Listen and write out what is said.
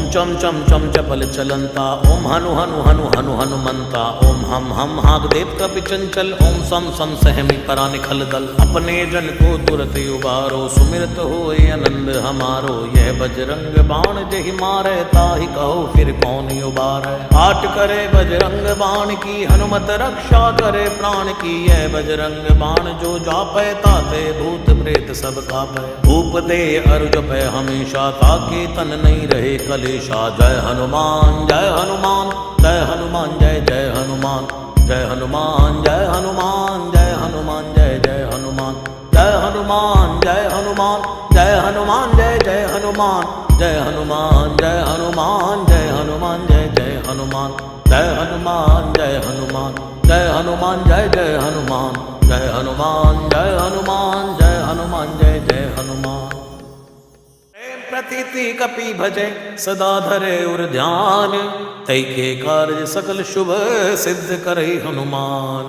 चम चम चम चपल चलंता, ओम हनु हनु हनु हनु हनुमंता, ओम हम हाग देव कपि चंचल, ओम सम सम सहमी करा निखल दल। अपने जन को तुरत उबारो, सुमिरत होए आनंद हमारो। यह बजरंग बाण जहि मारे, ताहि कहो फिर कौन उबारे। आट करे बजरंग बाण की, हनुमत रक्षा करे प्राण की। यह बजरंग बाण जो जापै, ताते भूत प्रेत सब कापै। भूप दे अरु जपै हमेशा, ताके तन नहीं रहे कलेशा। जय हनुमान जय हनुमान जय हनुमान जय जय हनुमान। जय हनुमान जय हनुमान जय हनुमान जय जय हनुमान। जय हनुमान जय हनुमान जय हनुमान जय जय हनुमान। जय हनुमान जय हनुमान जय हनुमान जय जय हनुमान। जय हनुमान जय हनुमान जय हनुमान जय जय हनुमान। जय हनुमान जय हनुमान जय हनुमान जय जय हनुमान। प्रतीति कपि भजे सदा धरे उर ध्यान, तै के कार्य सकल शुभ सिद्ध करे हनुमान।